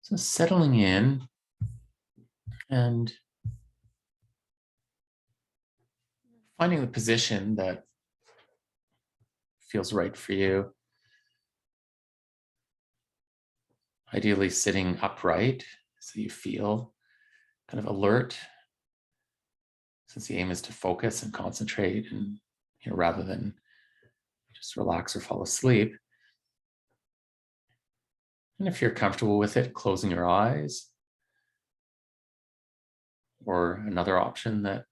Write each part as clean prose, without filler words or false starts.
So settling in and finding the position that feels right for you. Ideally sitting upright so you feel kind of alert, since the aim is to focus and concentrate and rather than just relax or fall asleep. And if you're comfortable with it, closing your eyes, or another option that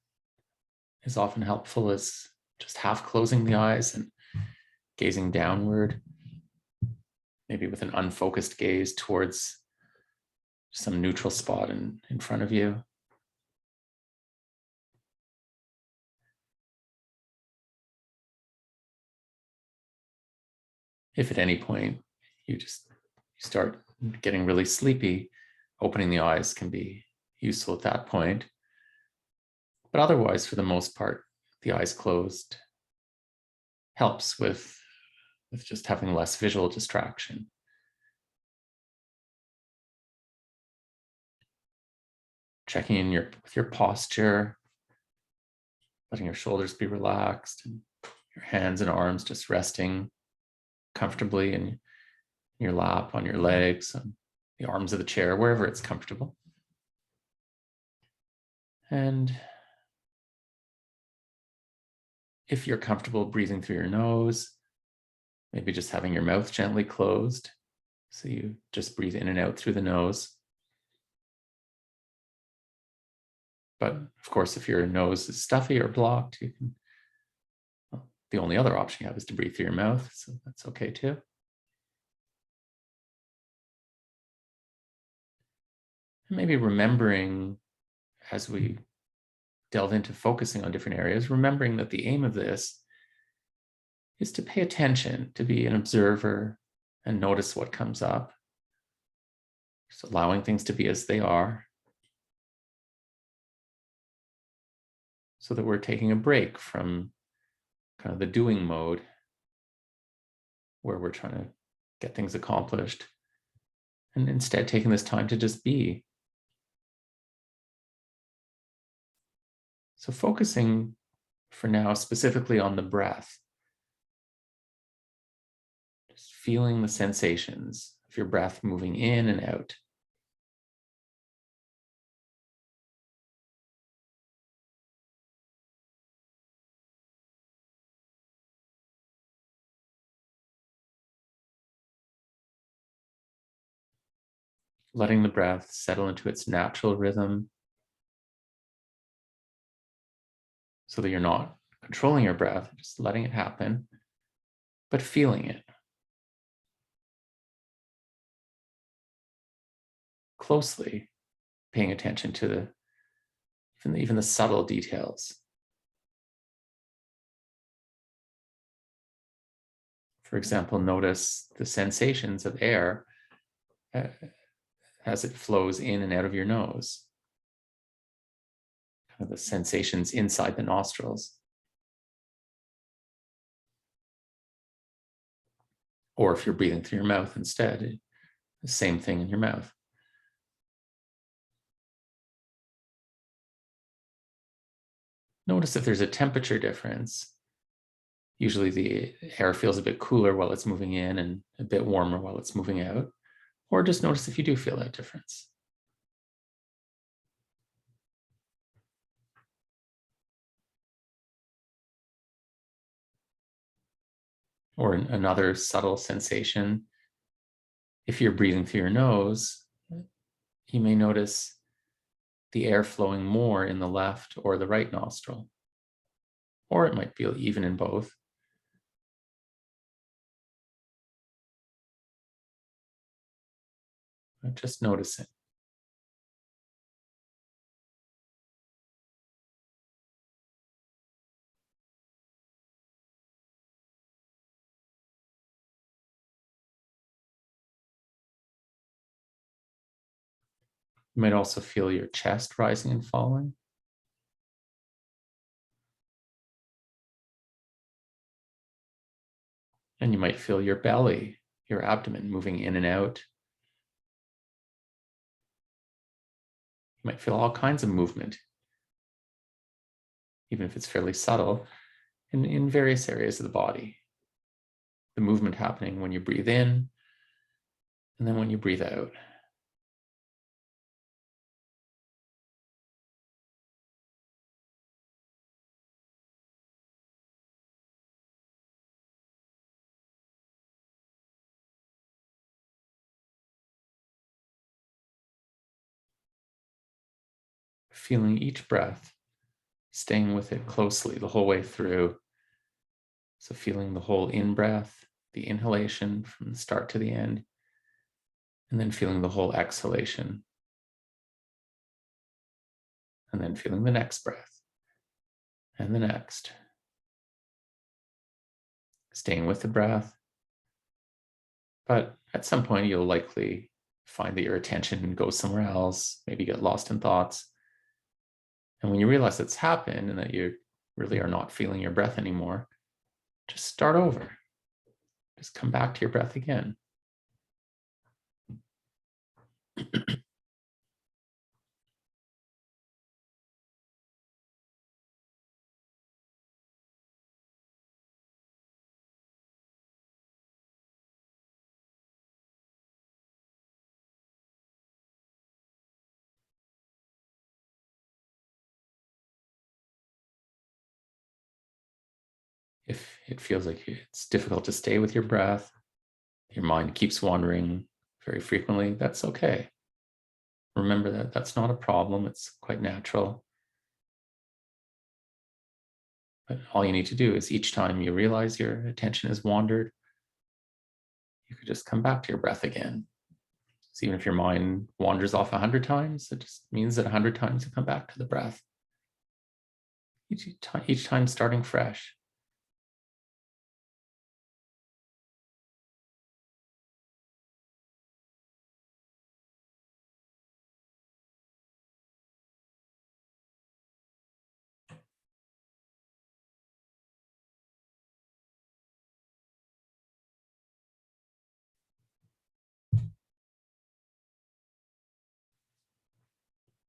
is often helpful is just half closing the eyes and gazing downward, maybe with an unfocused gaze towards some neutral spot in front of you. If at any point you start getting really sleepy, opening the eyes can be useful at that point. But otherwise, for the most part, the eyes closed helps with just having less visual distraction. Checking in with your posture, letting your shoulders be relaxed and your hands and arms just resting comfortably in your lap, on your legs, on the arms of the chair, wherever it's comfortable. And if you're comfortable breathing through your nose, maybe just having your mouth gently closed, so you just breathe in and out through the nose. But of course, if your nose is stuffy or blocked, you can, well, the only other option you have is to breathe through your mouth, so that's okay too. And maybe remembering, as we delve into focusing on different areas, remembering that the aim of this is to pay attention, to be an observer and notice what comes up. Just allowing things to be as they are, so that we're taking a break from kind of the doing mode where we're trying to get things accomplished, and instead taking this time to just be. So focusing for now specifically on the breath, just feeling the sensations of your breath moving in and out. Letting the breath settle into its natural rhythm, so that you're not controlling your breath, just letting it happen, but feeling it closely, paying attention to even the subtle details. For example, notice the sensations of air as it flows in and out of your nose, kind of the sensations inside the nostrils. Or if you're breathing through your mouth instead, the same thing in your mouth. Notice if there's a temperature difference. Usually the air feels a bit cooler while it's moving in and a bit warmer while it's moving out. Or just notice if you do feel that difference. Or another subtle sensation, if you're breathing through your nose, you may notice the air flowing more in the left or the right nostril. Or it might be even in both. Just notice it. You might also feel your chest rising and falling. And you might feel your belly, your abdomen moving in and out. You might feel all kinds of movement, even if it's fairly subtle, in various areas of the body. The movement happening when you breathe in and then when you breathe out. Feeling each breath, staying with it closely the whole way through. So feeling the whole in-breath, the inhalation from the start to the end, and then feeling the whole exhalation. And then feeling the next breath and the next. Staying with the breath. But at some point, you'll likely find that your attention goes somewhere else, maybe get lost in thoughts. And when you realize it's happened and that you really are not feeling your breath anymore, just start over. Just come back to your breath again. If it feels like it's difficult to stay with your breath, your mind keeps wandering very frequently, that's okay. Remember that that's not a problem, it's quite natural. But all you need to do is each time you realize your attention has wandered, you could just come back to your breath again. So even if your mind wanders off 100 times, it just means that 100 times you come back to the breath. Each time starting fresh.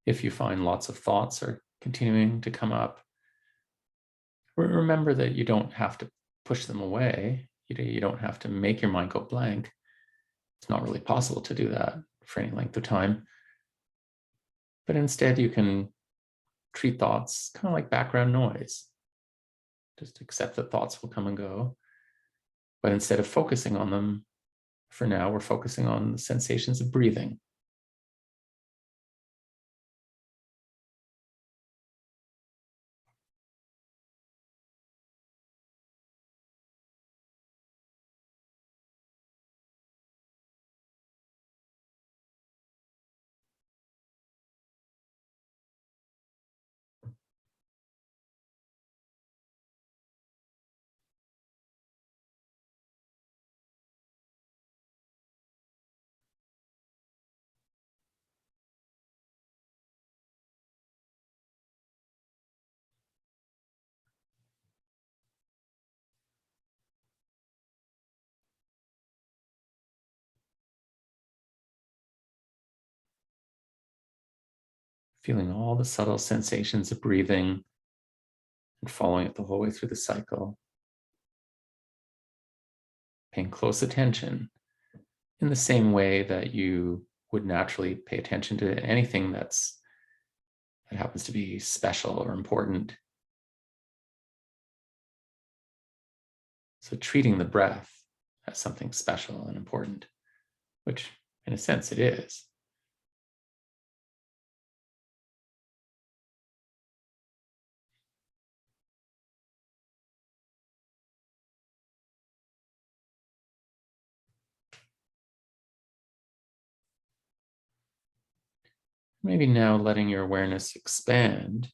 If you find lots of thoughts are continuing to come up, remember that you don't have to push them away. You don't have to make your mind go blank. It's not really possible to do that for any length of time. But instead, you can treat thoughts kind of like background noise. Just accept that thoughts will come and go. But instead of focusing on them, for now, we're focusing on the sensations of breathing. Feeling all the subtle sensations of breathing and following it the whole way through the cycle. Paying close attention in the same way that you would naturally pay attention to anything that happens to be special or important. So treating the breath as something special and important, which in a sense it is. Maybe now letting your awareness expand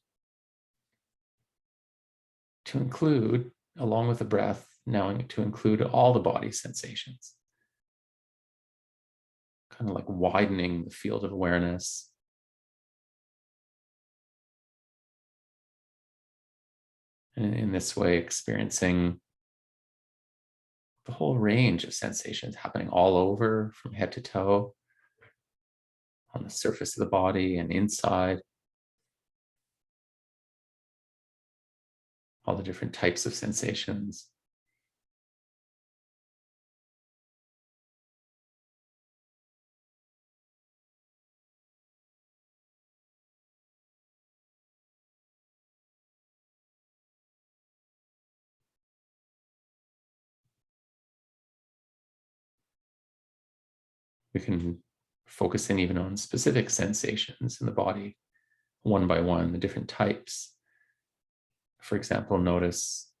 to include, along with the breath, now to include all the body sensations. Kind of like widening the field of awareness. And in this way, experiencing the whole range of sensations happening all over from head to toe, on the surface of the body and inside, all the different types of sensations. We can focus in even on specific sensations in the body, one by one, the different types. For example, notice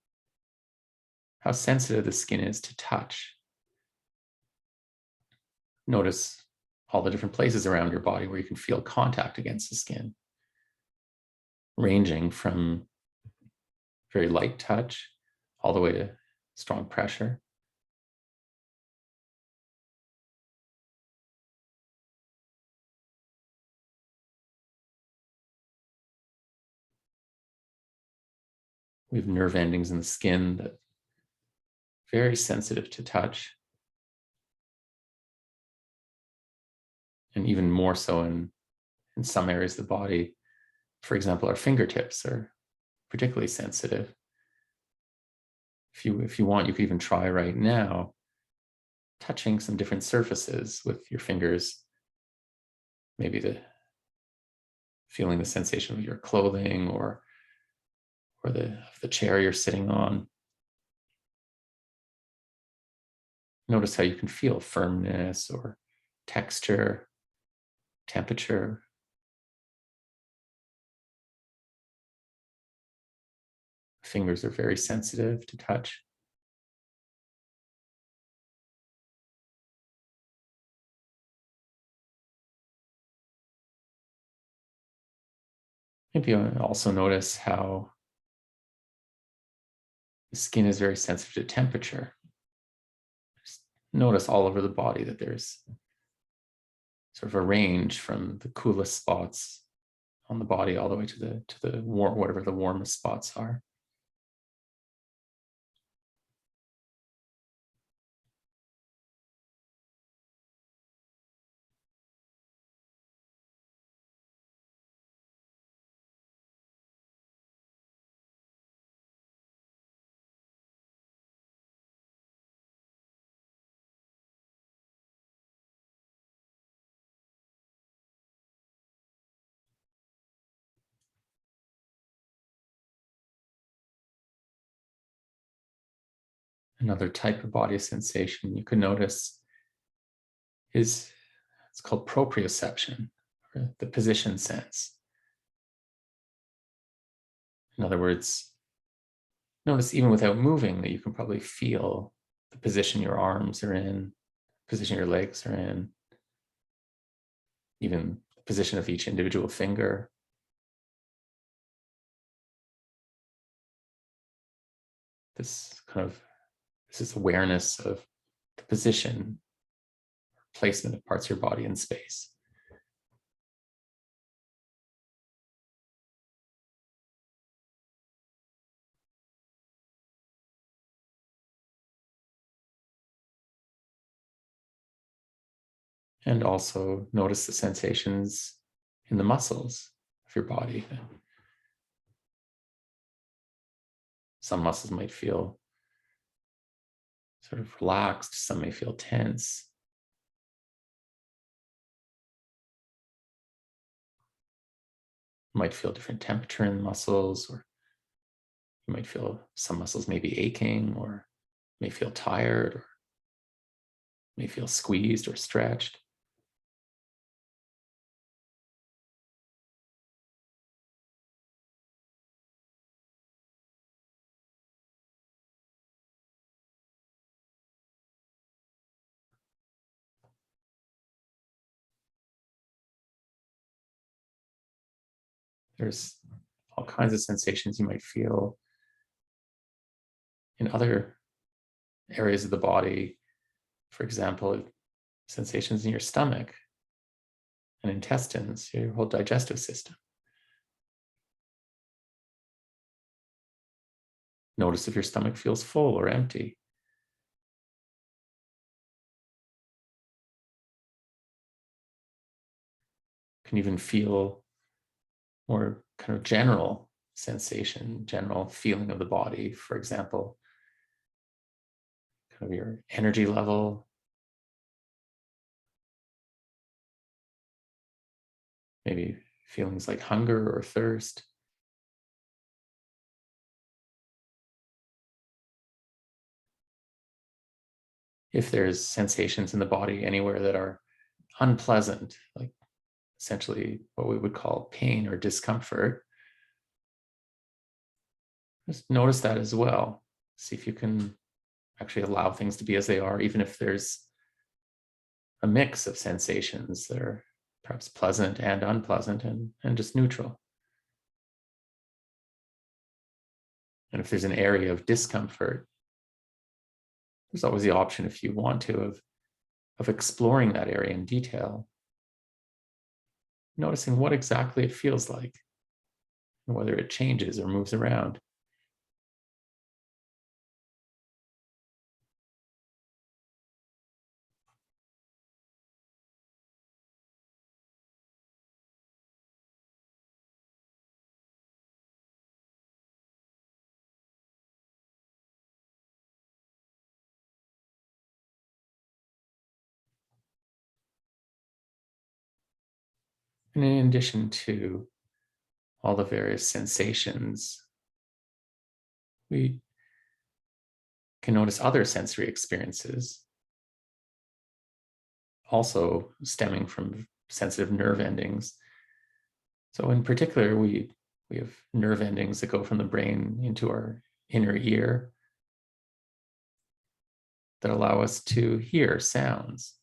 how sensitive the skin is to touch. Notice all the different places around your body where you can feel contact against the skin, ranging from very light touch all the way to strong pressure. We have nerve endings in the skin that are very sensitive to touch, and even more so in some areas of the body. For example, our fingertips are particularly sensitive. If you want, you could even try right now touching some different surfaces with your fingers, maybe feeling the sensation of your clothing or the chair you're sitting on. Notice how you can feel firmness or texture, temperature. Fingers are very sensitive to touch. Maybe also notice how the skin is very sensitive to temperature. Just notice all over the body that there's sort of a range from the coolest spots on the body all the way to the warm, whatever the warmest spots are. Another type of body sensation you can notice is, it's called proprioception, or the position sense. In other words, notice even without moving that you can probably feel the position your arms are in, position your legs are in, even the position of each individual finger. This is awareness of the position, placement of parts of your body in space. And also notice the sensations in the muscles of your body. Some muscles might feel sort of relaxed, some may feel tense. You might feel different temperature in the muscles, or you might feel some muscles may be aching, or may feel tired, or may feel squeezed or stretched. There's all kinds of sensations you might feel in other areas of the body. For example, sensations in your stomach and intestines, your whole digestive system. Notice if your stomach feels full or empty. can even feel more kind of general sensation, general feeling of the body. For example, kind of your energy level, maybe feelings like hunger or thirst. If there's sensations in the body anywhere that are unpleasant, like essentially what we would call pain or discomfort, just notice that as well. See if you can actually allow things to be as they are, even if there's a mix of sensations that are perhaps pleasant and unpleasant and just neutral. And if there's an area of discomfort, there's always the option, if you want to, of exploring that area in detail, noticing what exactly it feels like, and whether it changes or moves around. And in addition to all the various sensations, we can notice other sensory experiences, also stemming from sensitive nerve endings. So in particular, we have nerve endings that go from the brain into our inner ear that allow us to hear sounds.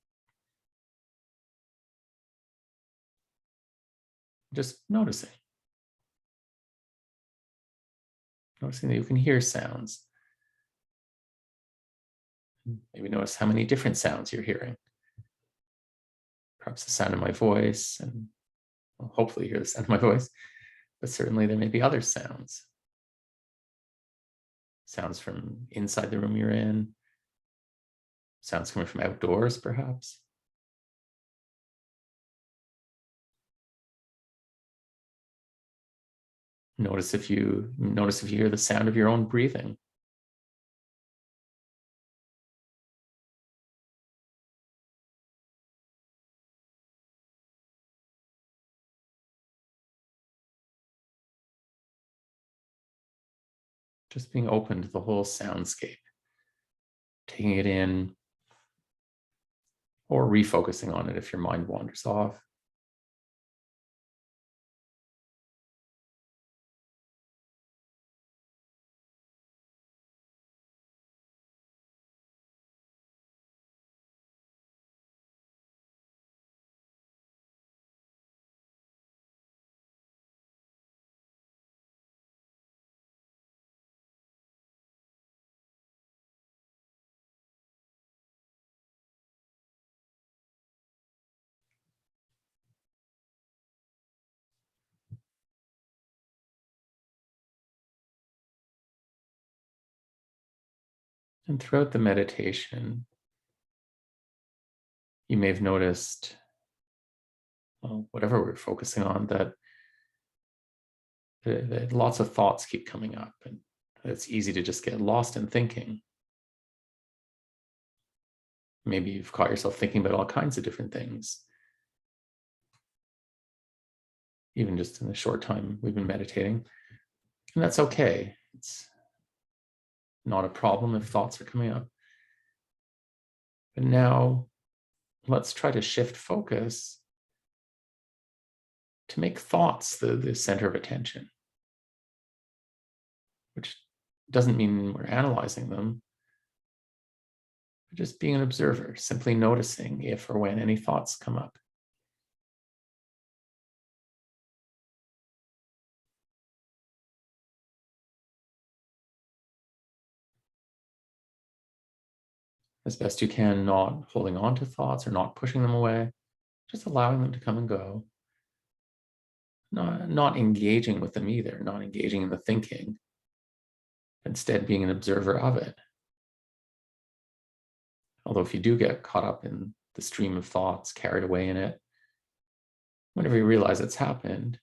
Just noticing that you can hear sounds. Maybe notice how many different sounds you're hearing. Perhaps the sound of my voice, and well, hopefully you hear the sound of my voice, but certainly there may be other sounds. Sounds from inside the room you're in, sounds coming from outdoors, perhaps. Notice if you hear the sound of your own breathing. Just being open to the whole soundscape, taking it in, or refocusing on it if your mind wanders off. And throughout the meditation, you may have noticed, well, whatever we're focusing on, that lots of thoughts keep coming up, and it's easy to just get lost in thinking. Maybe you've caught yourself thinking about all kinds of different things, even just in the short time we've been meditating. And that's okay. It's not a problem if thoughts are coming up. But now let's try to shift focus to make thoughts the center of attention, which doesn't mean we're analyzing them, but just being an observer, simply noticing if or when any thoughts come up. As best you can, not holding on to thoughts or not pushing them away, just allowing them to come and go. Not engaging with them either, not engaging in the thinking, instead being an observer of it. Although if you do get caught up in the stream of thoughts, carried away in it, Whenever you realize it's happened,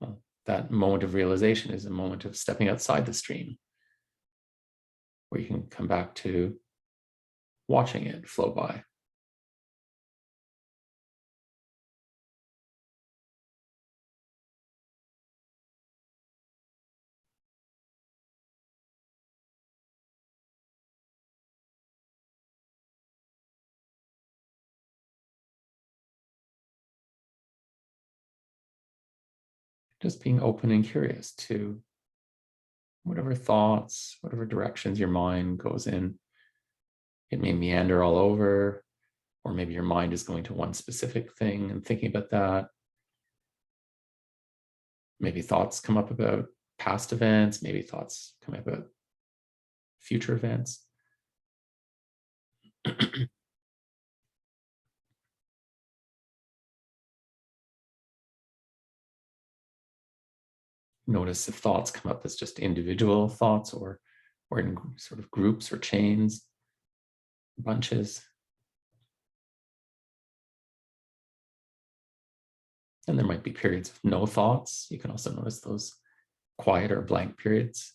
well, that moment of realization is a moment of stepping outside the stream, where you can come back to watching it flow by. Just being open and curious to whatever thoughts, whatever directions your mind goes in. It may meander all over, or maybe your mind is going to one specific thing and thinking about that. Maybe thoughts come up about past events, maybe thoughts come up about future events. Notice if thoughts come up as just individual thoughts or in sort of groups or chains, bunches. And there might be periods of no thoughts. You can also notice those quiet or blank periods.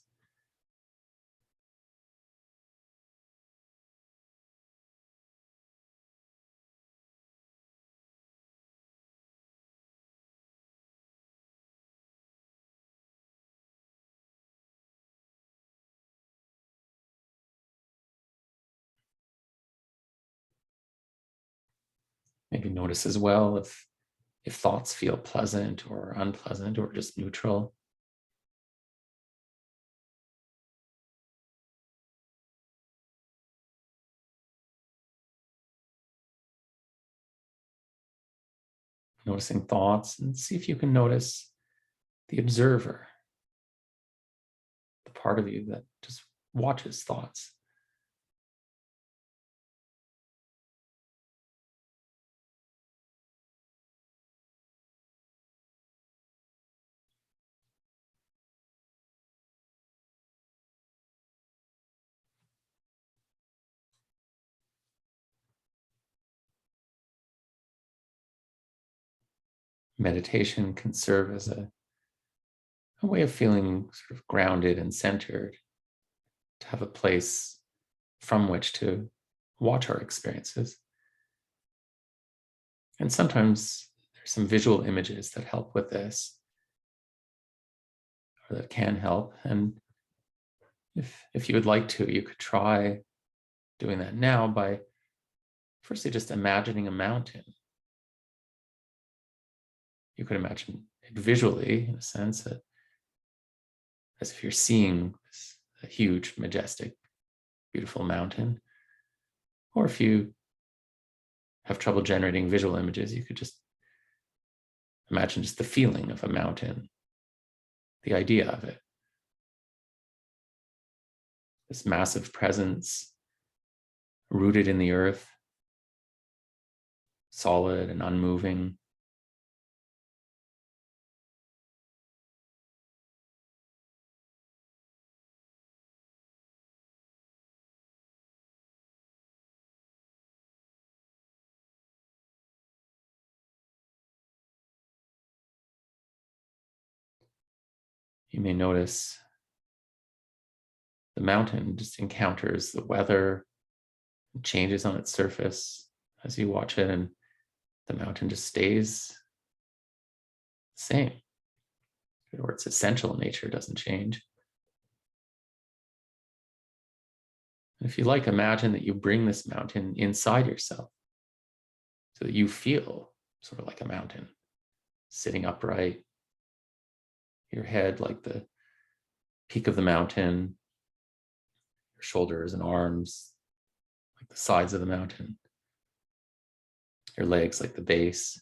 Maybe notice as well if thoughts feel pleasant or unpleasant or just neutral. Noticing thoughts, and see if you can notice the observer, the part of you that just watches thoughts. Meditation can serve as a way of feeling sort of grounded and centered, to have a place from which to watch our experiences. And sometimes there's some visual images that help with this, or that can help. And if you would like to, you could try doing that now by firstly just imagining a mountain. You could imagine it visually, in a sense, that as if you're seeing a huge, majestic, beautiful mountain. Or if you have trouble generating visual images, you could just imagine just the feeling of a mountain, the idea of it. This massive presence rooted in the earth, solid and unmoving. You may notice the mountain just encounters the weather, changes on its surface as you watch it, and the mountain just stays the same, or its essential nature doesn't change. And if you like, imagine that you bring this mountain inside yourself so that you feel sort of like a mountain, sitting upright, your head like the peak of the mountain, your shoulders and arms like the sides of the mountain, your legs like the base.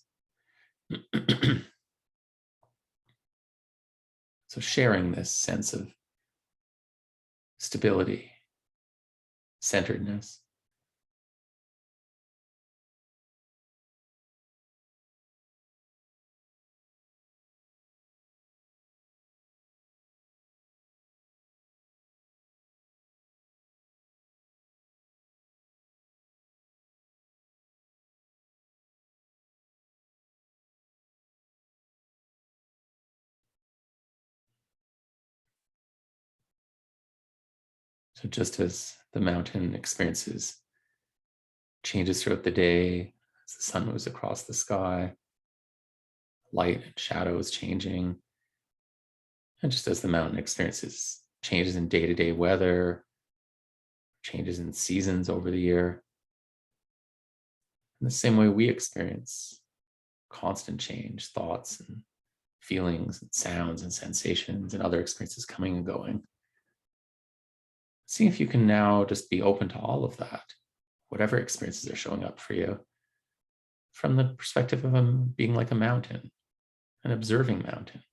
So sharing this sense of stability, centeredness. So just as the mountain experiences changes throughout the day, as the sun moves across the sky, light and shadows changing, and just as the mountain experiences changes in day-to-day weather, changes in seasons over the year, in the same way we experience constant change, thoughts and feelings and sounds and sensations and other experiences coming and going. See if you can now just be open to all of that, whatever experiences are showing up for you, from the perspective of being like a mountain, an observing mountain.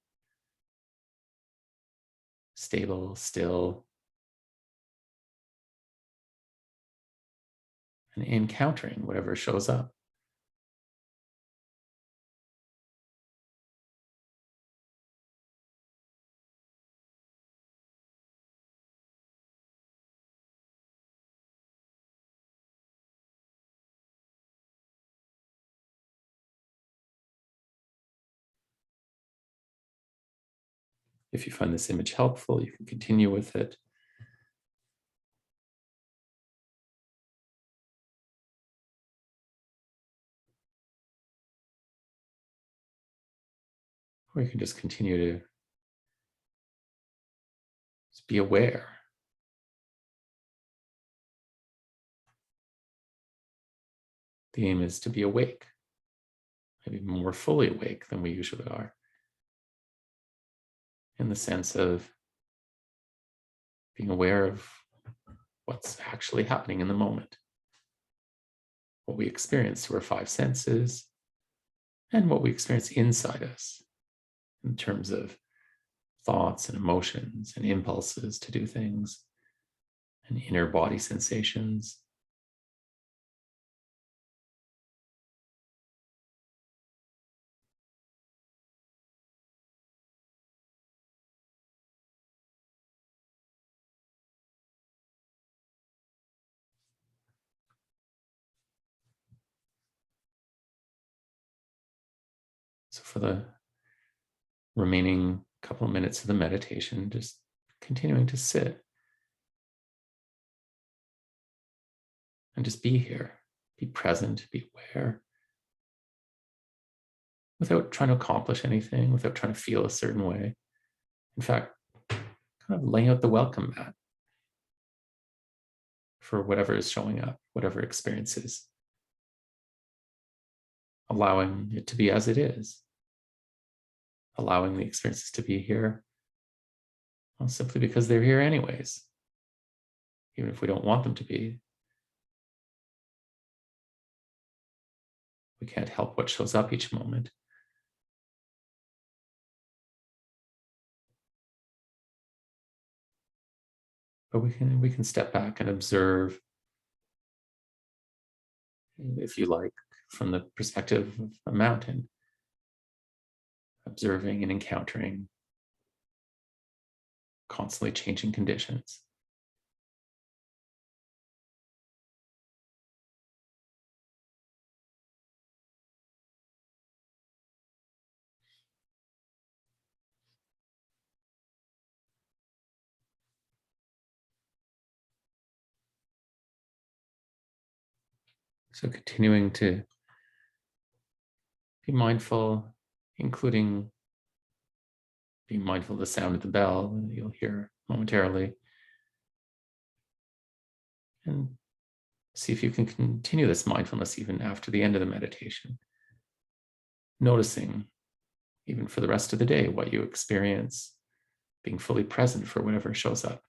Stable, still, and encountering whatever shows up. If you find this image helpful, you can continue with it. Or you can just continue to just be aware. The aim is to be awake, maybe more fully awake than we usually are, in the sense of being aware of what's actually happening in the moment, what we experience through our five senses, and what we experience inside us in terms of thoughts and emotions and impulses to do things and inner body sensations. So for the remaining couple of minutes of the meditation, just continuing to sit and just be here, be present, be aware, without trying to accomplish anything, without trying to feel a certain way. In fact, kind of laying out the welcome mat for whatever is showing up, whatever experiences, allowing it to be as it is, allowing the experiences to be here, well, simply because they're here anyways, even if we don't want them to be. We can't help what shows up each moment. But we can step back and observe, if you like, from the perspective of a mountain, observing and encountering constantly changing conditions. So continuing to be mindful, including being mindful of the sound of the bell that you'll hear momentarily. And see if you can continue this mindfulness even after the end of the meditation. Noticing, even for the rest of the day, what you experience, being fully present for whatever shows up.